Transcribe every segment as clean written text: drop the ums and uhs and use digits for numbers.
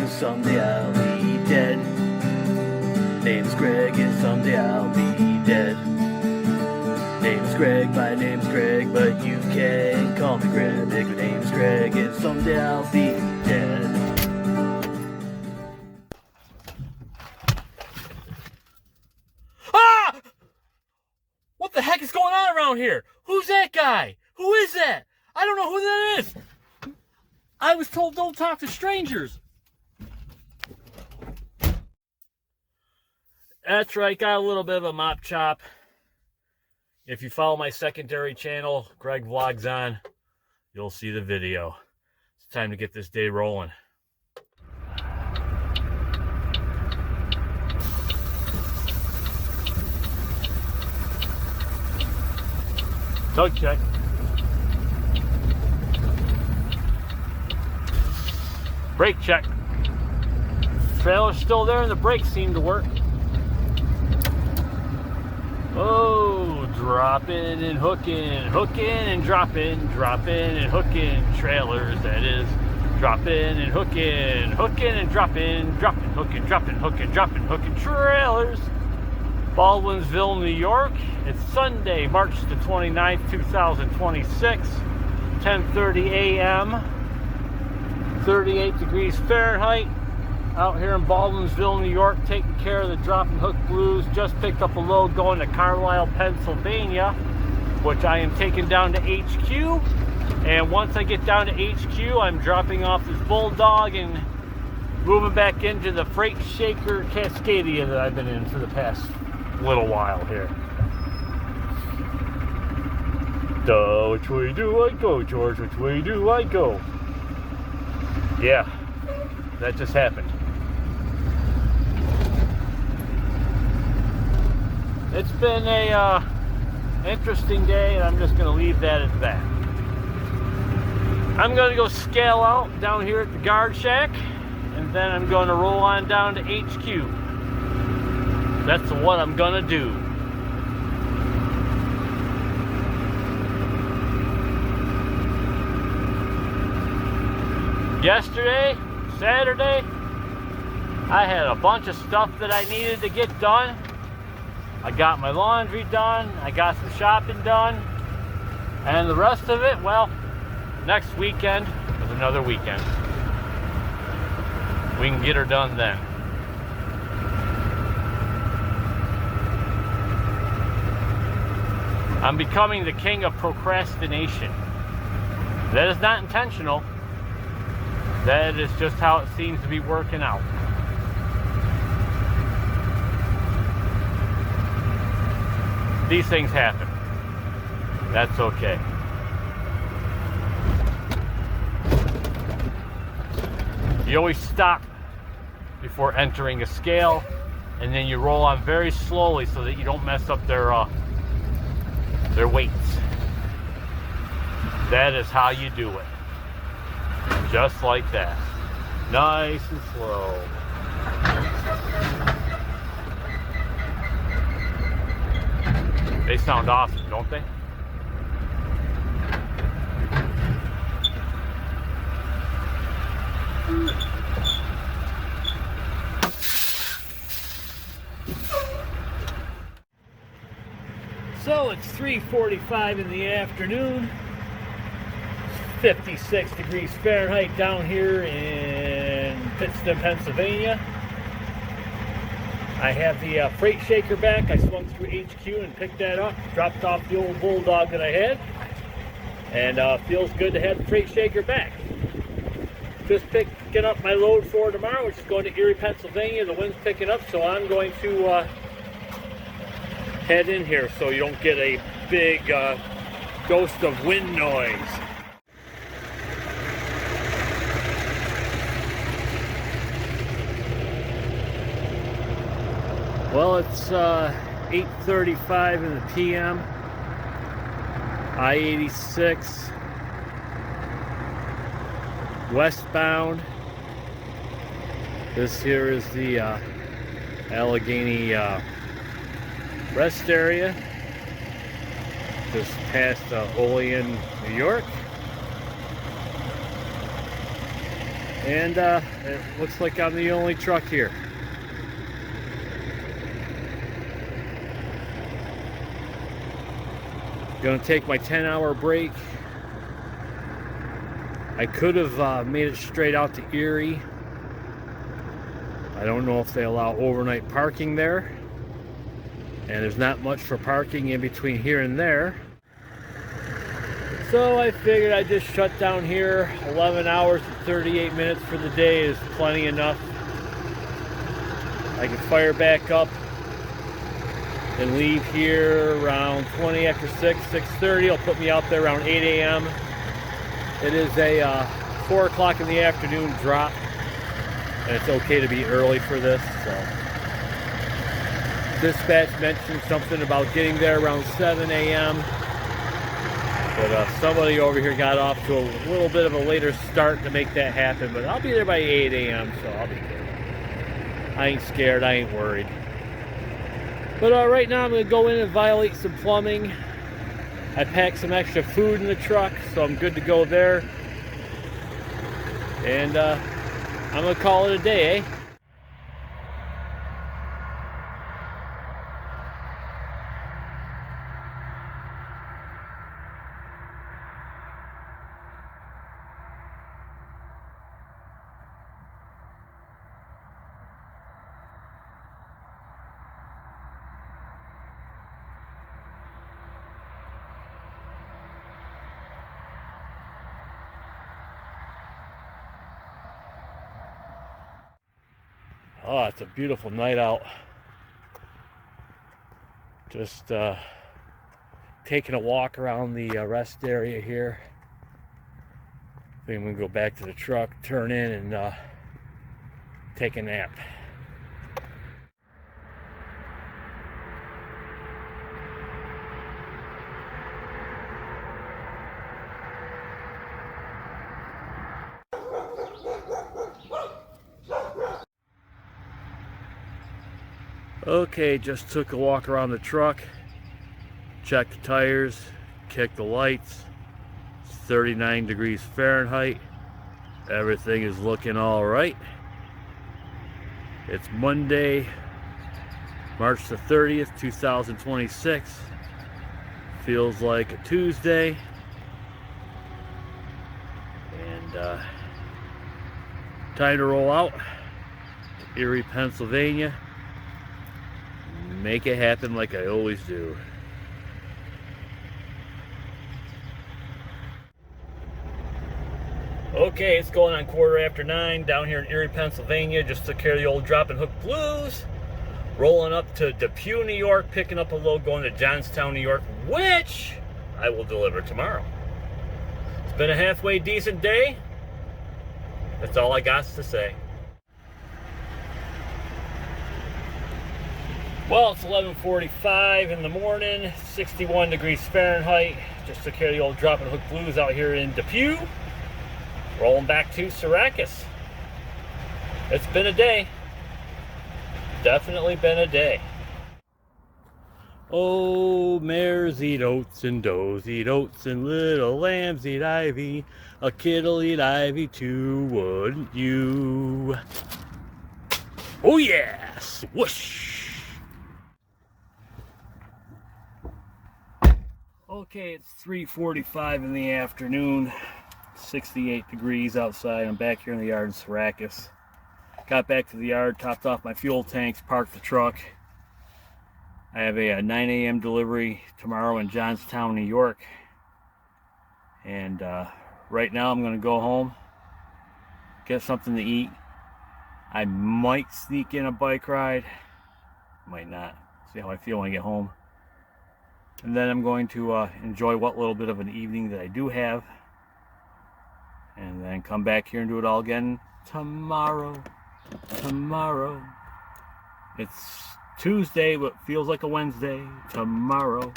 and someday I'll be dead. Name's Greg and someday I'll be dead. Name's Greg, my name's Greg, but you can call me Grebig. My name's Greg and someday I'll be dead. Ah! What the heck is going on around here? Who's that guy? Who is that? I don't know who that is. I was told don't talk to strangers. That's right, got a little bit of a mop chop. If you follow my secondary channel, Greg Vlogs On, you'll see the video. It's time to get this day rolling. Tug check. Brake check. Trailer's still there and the brakes seem to work. Oh, dropping and hooking, hooking and dropping, dropping and hooking trailers, that is. Dropping and hooking, hooking and dropping, dropping, hooking, dropping, hooking, dropping, hooking trailers. Baldwinsville, New York. It's Sunday, March the 29th, 2026, 10:30 a.m., 38 degrees Fahrenheit. Out here in Baldwinsville, New York, taking care of the drop and hook blues. Just picked up a load going to Carlisle, Pennsylvania, which I am taking down to HQ. And once I get down to HQ, I'm dropping off this Bulldog and moving back into the freight shaker Cascadia that I've been in for the past little while here. Duh, which way do I go, George? Which way do I go? Yeah, that just happened. It's been a interesting day, and I'm just going to leave that at that. I'm going to go scale out down here at the guard shack, and then I'm going to roll on down to HQ. That's what I'm going to do. Yesterday, Saturday, I had a bunch of stuff that I needed to get done. I got my laundry done, I got some shopping done, and the rest of it, well, next weekend is another weekend. We can get her done then. I'm becoming the king of procrastination. That is not intentional. That is just how it seems to be working out. These things happen. That's okay. You always stop before entering a scale, and then you roll on very slowly so that you don't mess up their weights. That is how you do it. Just like that. Nice and slow. They sound awesome, don't they? So it's 3:45 in the afternoon. 56 degrees Fahrenheit down here in Pittston, Pennsylvania. I have the freight shaker back. I swung through HQ and picked that up, dropped off the old Bulldog that I had, and feels good to have the freight shaker back. Just picking up my load for tomorrow, which is going to Erie, Pennsylvania. The wind's picking up, so I'm going to head in here so you don't get a big ghost of wind noise. Well, it's 8:35 in the p.m. I-86 westbound. This here is the Allegheny rest area, just past Olean, New York. And it looks like I'm the only truck here. Gonna take my 10-hour break. I could have made it straight out to Erie. I don't know if they allow overnight parking there. And there's not much for parking in between here and there. So I figured I'd just shut down here. 11 hours and 38 minutes for the day is plenty enough. I can fire back up and leave here around 20 after 6:30. It'll put me out there around 8 a.m. It is a 4 o'clock in the afternoon drop, and it's okay to be early for this. So dispatch mentioned something about getting there around 7 a.m. But somebody over here got off to a little bit of a later start to make that happen. But I'll be there by 8 a.m. so I'll be good. I ain't scared. I ain't worried. But right now I'm going to go in and violate some plumbing. I packed some extra food in the truck, so I'm good to go there. And I'm going to call it a day, eh? Oh, it's a beautiful night out. Just taking a walk around the rest area here. I think I'm gonna go back to the truck, turn in, and take a nap. Okay, just took a walk around the truck, checked the tires, kicked the lights. It's 39 degrees Fahrenheit. Everything is looking all right. It's Monday, March the 30th, 2026. Feels like a Tuesday. And time to roll out to Erie, Pennsylvania. Make it happen like I always do. Okay, it's going on 9:15 down here in Erie, Pennsylvania. Just took care of the old drop and hook blues. Rolling up to Depew, New York, picking up a load going to Johnstown, New York, which I will deliver tomorrow. It's been a halfway decent day. That's all I got to say. Well, it's 11:45 in the morning, 61 degrees Fahrenheit. Just took care of the old drop and hook blues out here in Depew. Rolling back to Syracuse. It's been a day. Definitely been a day. Oh, mares eat oats and does eat oats and little lambs eat ivy. A kid'll eat ivy too, wouldn't you? Oh yeah, swoosh. Okay, it's 3:45 in the afternoon, 68 degrees outside. I'm back here in the yard in Syracuse. Got back to the yard, topped off my fuel tanks, parked the truck. I have a 9 a.m. delivery tomorrow in Johnstown, New York. And right now I'm gonna go home, get something to eat. I might sneak in a bike ride, might not. See how I feel when I get home. And then I'm going to enjoy what little bit of an evening that I do have. And then come back here and do it all again tomorrow. Tomorrow. It's Tuesday, but feels like a Wednesday. Tomorrow.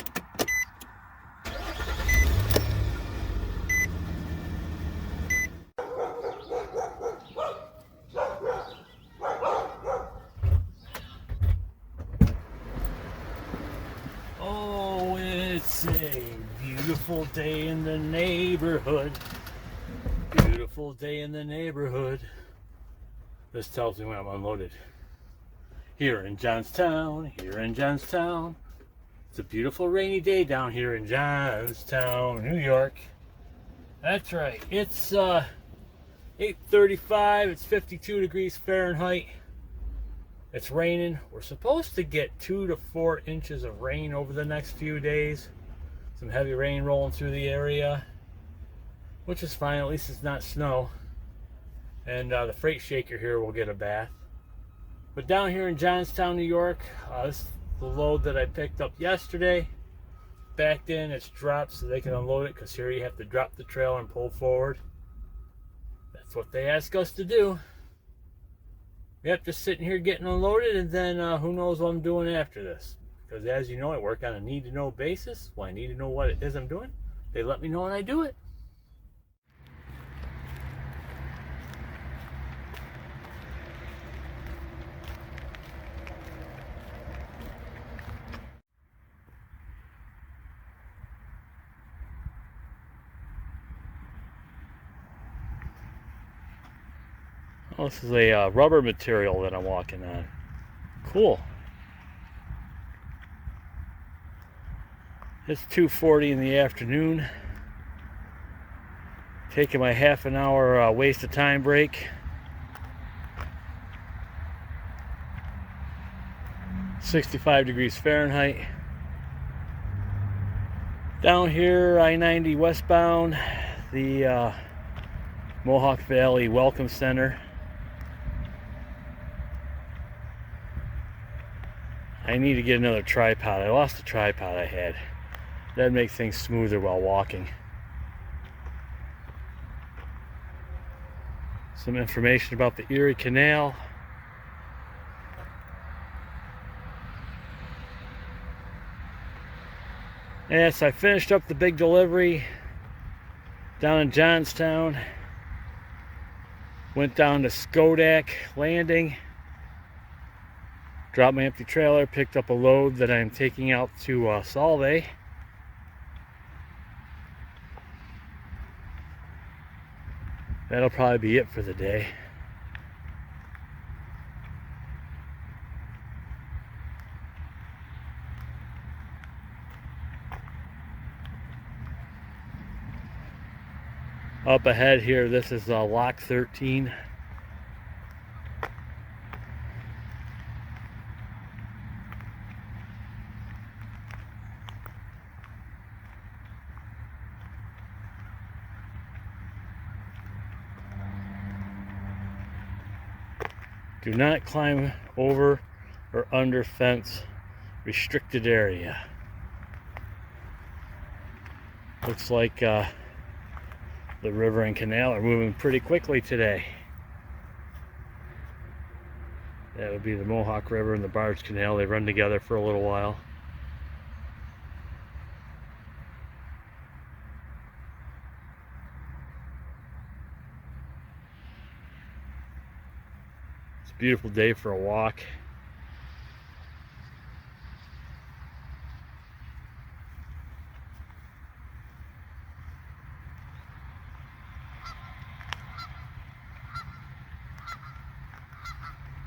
Oh, it's a beautiful day in the neighborhood. Beautiful beautiful day in the neighborhood. This tells me when I'm unloaded. Here in Johnstown, here in Johnstown. It's a beautiful rainy day down here in Johnstown, New York. That's right, it's 8:35, it's 52 degrees Fahrenheit. It's raining. We're supposed to get 2 to 4 inches of rain over the next few days. Some heavy rain rolling through the area, which is fine, at least it's not snow. And the freight shaker here will get a bath. But down here in Johnstown, New York, this is the load that I picked up yesterday. Backed in, it's dropped so they can unload it, because here you have to drop the trailer and pull forward. That's what they ask us to do. Yep, just sitting here getting unloaded, and then who knows what I'm doing after this. Because as you know, I work on a need-to-know basis. Well, I need to know what it is I'm doing. They let me know and I do it. Oh, this is a rubber material that I'm walking on. Cool. It's 2:40 in the afternoon. Taking my half an hour waste of time break. .65 degrees Fahrenheit. Down here, I-90 westbound, the Mohawk Valley Welcome Center. I need to get another tripod. I lost the tripod I had. That'd make things smoother while walking. Some information about the Erie Canal. Yes, I finished up the big delivery down in Johnstown. Went down to Skodak Landing. Dropped my empty trailer, picked up a load that I'm taking out to Solvay. That'll probably be it for the day. Up ahead here, this is Lock 13. Do not climb over or under fence, restricted area. Looks like the river and canal are moving pretty quickly today. That would be the Mohawk River and the Barge Canal. They run together for a little while. It's a beautiful day for a walk.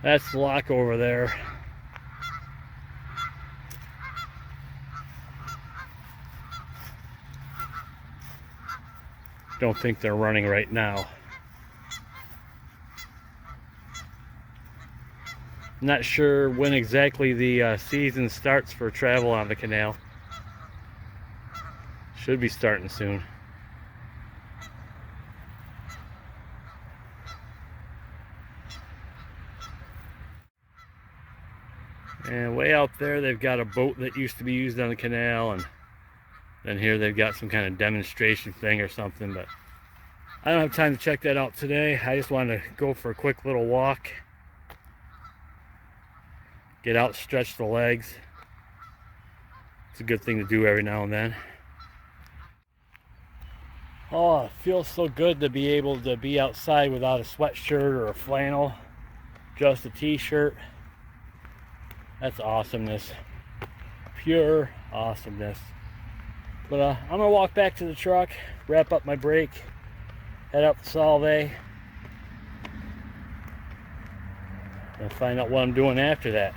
That's the lock over there. Don't think they're running right now. Not sure when exactly the season starts for travel on the canal. Should be starting soon. And way out there, they've got a boat that used to be used on the canal, and then here they've got some kind of demonstration thing or something, but I don't have time to check that out today. I just wanted to go for a quick little walk. Get out, stretch the legs. It's a good thing to do every now and then. Oh, it feels so good to be able to be outside without a sweatshirt or a flannel, just a t-shirt. That's awesomeness. Pure awesomeness. But I'm gonna walk back to the truck, wrap up my break, head up to Solvay and find out what I'm doing after that.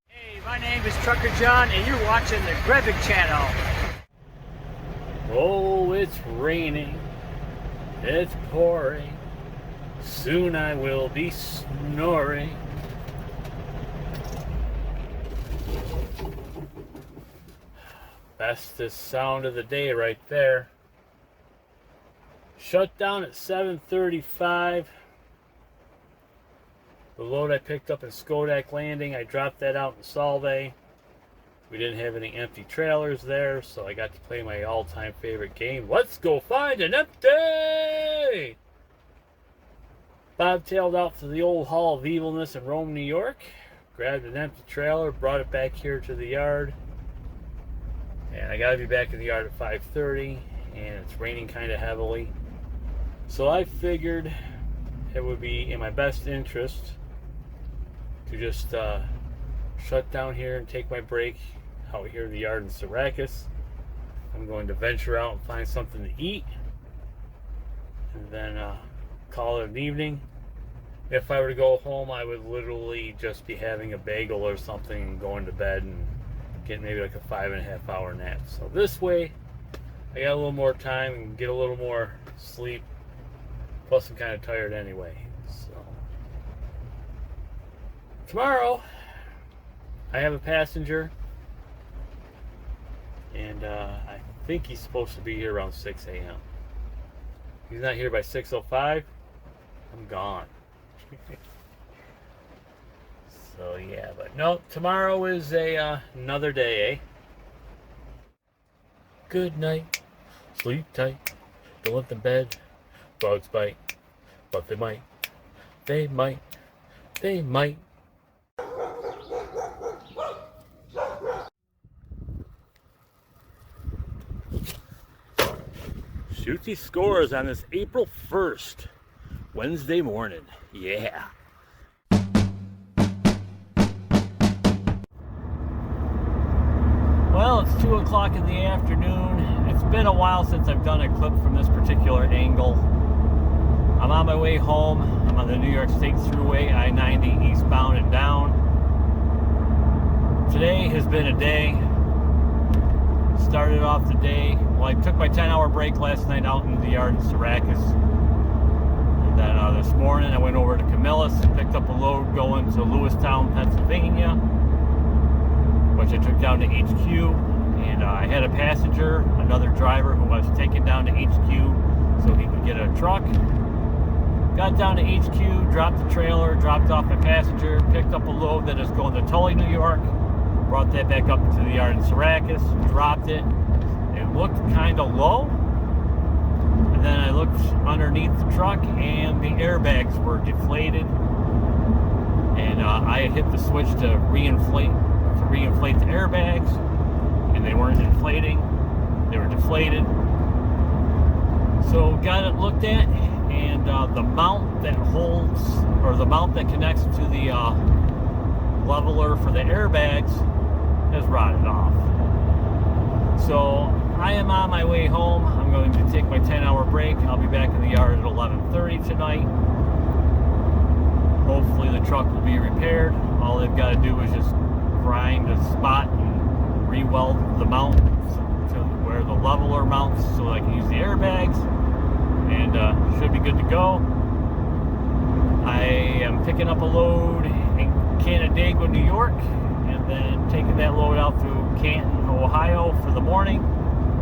Hey, my name is Trucker John, and you're watching the Grebig channel. Oh, it's raining, it's pouring, soon I will be snoring. Bestest sound of the day right there. Shut down at 7:35. The load I picked up in Skodak Landing, I dropped that out in Solvay. We didn't have any empty trailers there, so I got to play my all-time favorite game. Let's go find an empty! Bobtailed out to the old Hall of Evilness in Rome, New York. Grabbed an empty trailer, brought it back here to the yard. And I gotta be back in the yard at 5:30, and it's raining kind of heavily. So I figured it would be in my best interest to just shut down here and take my break out here in the yard in Syracuse. I'm going to venture out and find something to eat, and then call it an evening. If I were to go home, I would literally just be having a bagel or something and going to bed and getting maybe like a 5.5 hour nap. So this way I got a little more time and get a little more sleep. Plus I'm kind of tired anyway. So tomorrow I have a passenger, and I think he's supposed to be here around 6 a.m. He's not here by 6:05. I'm gone. So yeah, but no, tomorrow is another day, eh? Good night, sleep tight, don't let them bed bugs bite, but they might, they might, they might. Shoot these scores on this April 1st, Wednesday morning. Yeah. Well, it's 2 o'clock in the afternoon. It's been a while since I've done a clip from this particular angle. I'm on my way home. I'm on the New York State Thruway, I-90 eastbound and down. Today has been a day. Started off the day, well, I took my 10-hour break last night out in the yard in Syracuse. And then this morning I went over to Camillus and picked up a load going to Lewistown, Pennsylvania, which I took down to HQ. And I had a passenger, another driver, who I was taking down to HQ so he could get a truck. Got down to HQ, dropped the trailer, dropped off my passenger, picked up a load that is going to Tully, New York, brought that back up to the yard in Syracuse, dropped it. It looked kind of low, and then I looked underneath the truck and the airbags were deflated, and I had hit the switch to reinflate the airbags, and they weren't inflating, they were deflated. So got it looked at, and the mount that holds, or the mount that connects to the leveler for the airbags has rotted off. So I am on my way home. I'm going to take my 10-hour break. I'll be back in the yard at 11:30 tonight. Hopefully the truck will be repaired. All they've got to do is just grind a spot and re-weld the mount to where the leveler mounts so I can use the airbags, and should be good to go. I am picking up a load in Canandaigua, New York, and then taking that load out to Canton, Ohio for the morning,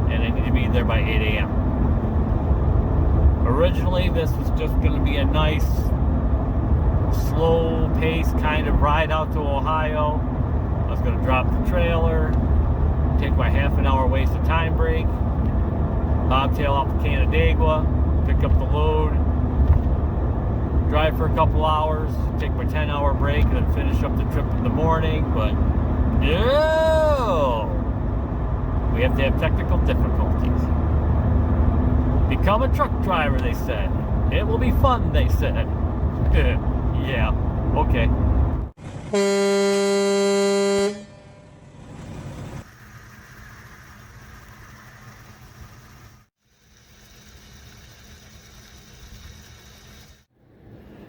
and I need to be there by 8 a.m. Originally, this was just going to be a nice, slow pace kind of ride out to Ohio. I was going to drop the trailer, take my half-an-hour wasted time break, bobtail out to Canandaigua, pick up the load, drive for a couple hours, take my 10-hour break, and then finish up the trip in the morning. But no! We have to have technical difficulties. Become a truck driver, they said. It will be fun, they said. Yeah, okay.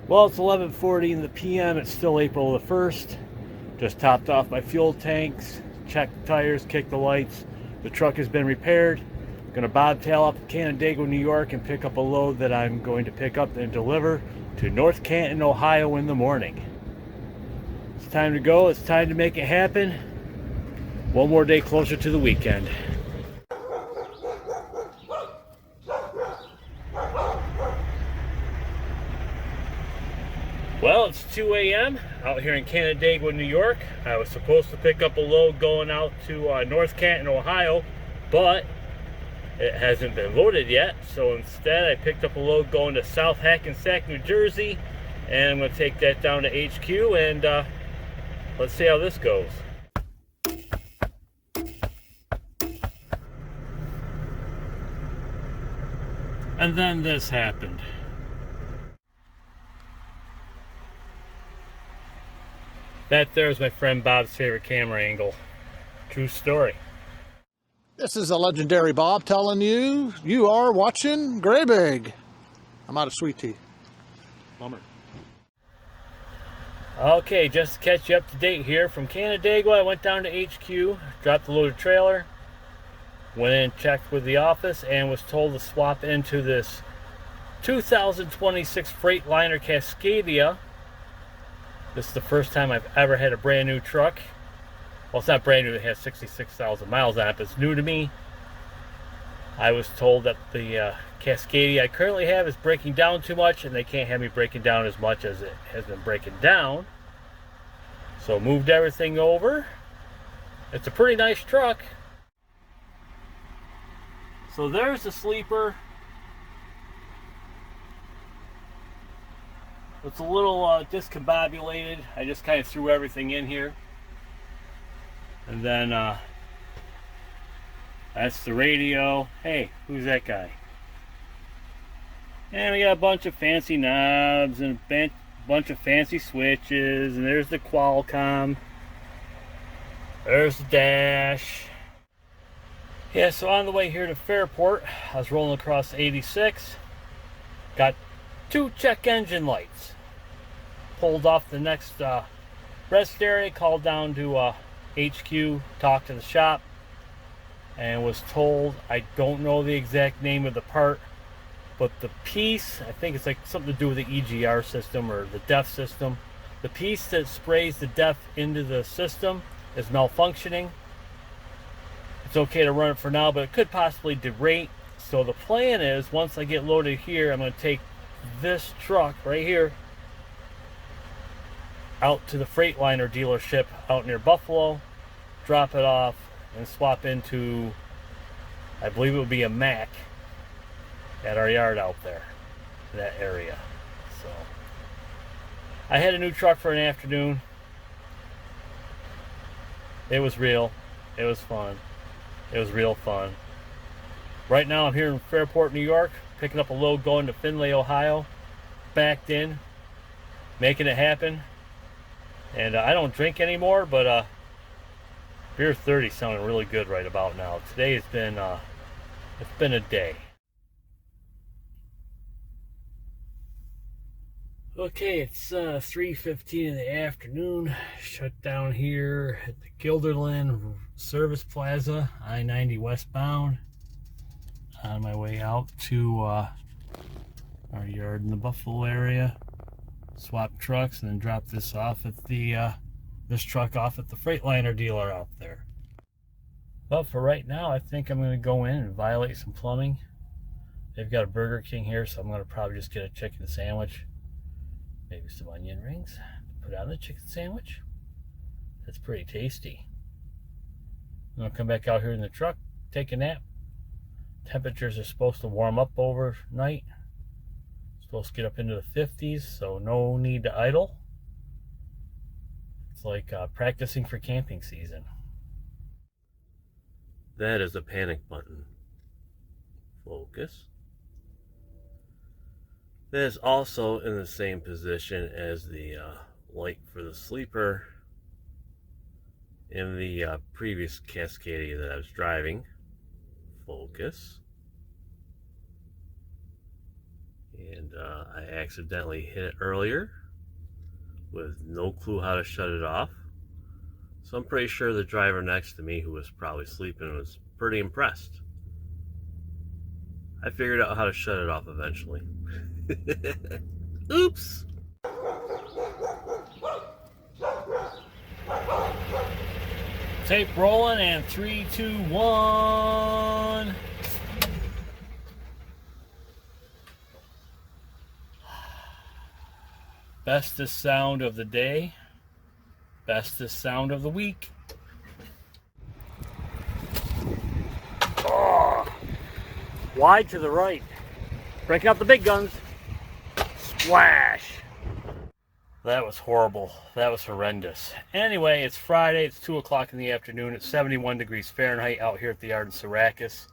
Well, it's 11:40 in the PM. It's still April the 1st. Just topped off my fuel tanks, checked the tires, kicked the lights. The truck has been repaired. I'm gonna bobtail up to Canandaigua, New York and pick up a load that I'm going to pick up and deliver to North Canton, Ohio in the morning. It's time to go. It's time to make it happen. One more day closer to the weekend. Well, it's 2 a.m. out here in Canandaigua, New York. I was supposed to pick up a load going out to North Canton, Ohio, but it hasn't been loaded yet. So instead, I picked up a load going to South Hackensack, New Jersey, and I'm going to take that down to HQ, and let's see how this goes. And then this happened. That there's my friend Bob's favorite camera angle. True story. This is a legendary Bob telling you, you are watching Grebig. I'm out of sweet tea. Bummer. Okay, just to catch you up to date here, from Canandaigua I went down to HQ, dropped the loaded trailer, went in and checked with the office, and was told to swap into this 2026 Freightliner Cascadia. This is the first time I've ever had a brand new truck. Well, it's not brand new, it has 66,000 miles on it, but it's new to me. I was told that the Cascadia I currently have is breaking down too much, and they can't have me breaking down as much as it has been breaking down. So moved everything over. It's a pretty nice truck. So there's the sleeper. It's a little discombobulated. I just kind of threw everything in here. And then that's the radio. Hey, who's that guy? And we got a bunch of fancy knobs and a bunch of fancy switches. And there's the Qualcomm. There's the dash. Yeah, so on the way here to Fairport, I was rolling across 86. Got 2 check engine lights. Pulled off the next rest area, called down to HQ, talked to the shop, and was told, I don't know the exact name of the part, but the piece, I think it's like something to do with the EGR system or the DEF system. The piece that sprays the DEF into the system is malfunctioning. It's okay to run it for now, but it could possibly derate. So the plan is, once I get loaded here, I'm going to take this truck right here out to the Freightliner dealership out near Buffalo, drop it off, and swap into, I believe it would be a Mack at our yard out there, that area. So I had a new truck for an afternoon. It was real. It was fun. It was real fun. Right now I'm here in Fairport, New York, picking up a load going to Findlay, Ohio. Backed in, making it happen. And I don't drink anymore, but beer 30 sounding really good right about now. Today has been it's been a day. Okay, it's 3:15 in the afternoon. Shut down here at the Guilderland Service Plaza, I-90 westbound. On my way out to our yard in the Buffalo area. Swap trucks and then drop this off at the this truck off at the Freightliner dealer out there. But for right now, I think I'm going to go in and violate some plumbing. They've got a Burger King here, so I'm going to probably just get a chicken sandwich, maybe some onion rings, put on the chicken sandwich. That's pretty tasty. I'm going to come back out here in the truck, take a nap. Temperatures are supposed to warm up overnight. Supposed to get up into the 50s, so no need to idle. It's like practicing for camping season. That is a panic button. Focus. That is also in the same position as the light for the sleeper in the previous Cascadia that I was driving. Focus. and I accidentally hit it earlier with no clue how to shut it off. So I'm pretty sure the driver next to me, who was probably sleeping, was pretty impressed. I figured out how to shut it off eventually. Oops! Tape rolling, and 3, 2, 1. Bestest sound of the day, bestest sound of the week. Oh, wide to the right. Breaking out the big guns. Splash. That was horrible. That was horrendous. Anyway, it's Friday. It's 2 o'clock in the afternoon. It's 71 degrees Fahrenheit out here at the yard in Syracuse.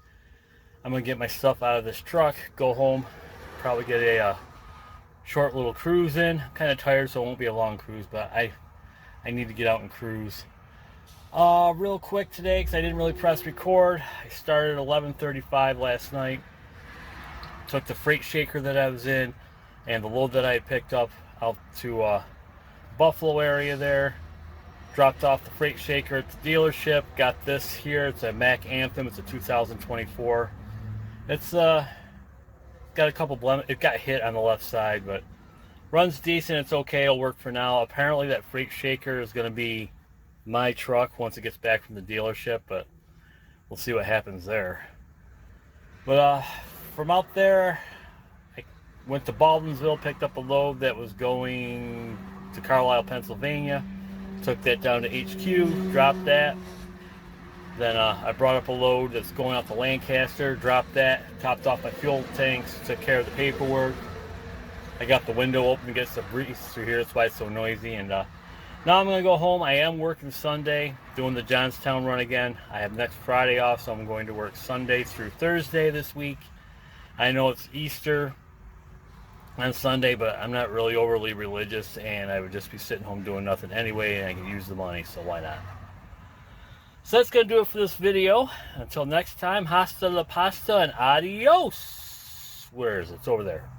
I'm going to get my stuff out of this truck, go home, probably get a short little cruise in. I'm kind of tired, so it won't be a long cruise, but I need to get out and cruise. Real quick today, because I didn't really press record. I started at 11:35 last night. Took the freight shaker that I was in and the load that I had picked up out to Buffalo area there. Dropped off the freight shaker at the dealership. Got this here. It's a Mac Anthem. It's a 2024. It's got a couple blemishes. It got hit on the left side, but runs decent. It's okay. It'll work for now. Apparently that freight shaker is going to be my truck once it gets back from the dealership, but we'll see what happens there. But from out there, I went to Baldwinsville, picked up a load that was going to Carlisle, Pennsylvania. Took that down to HQ, dropped that. Then I brought up a load that's going out to Lancaster, dropped that, topped off my fuel tanks, took care of the paperwork. I got the window open to get some breeze through here, that's why it's so noisy. And now I'm going to go home. I am working Sunday, doing the Johnstown run again. I have next Friday off, so I'm going to work Sunday through Thursday this week. I know it's Easter on Sunday, but I'm not really overly religious, and I would just be sitting home doing nothing anyway, and I can use the money, so why not? So that's going to do it for this video. Until next time, hasta la pasta and adios. Where is it? It's over there.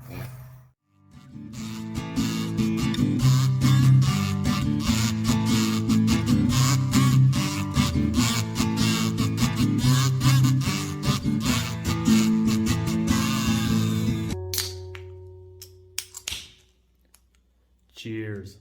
Cheers.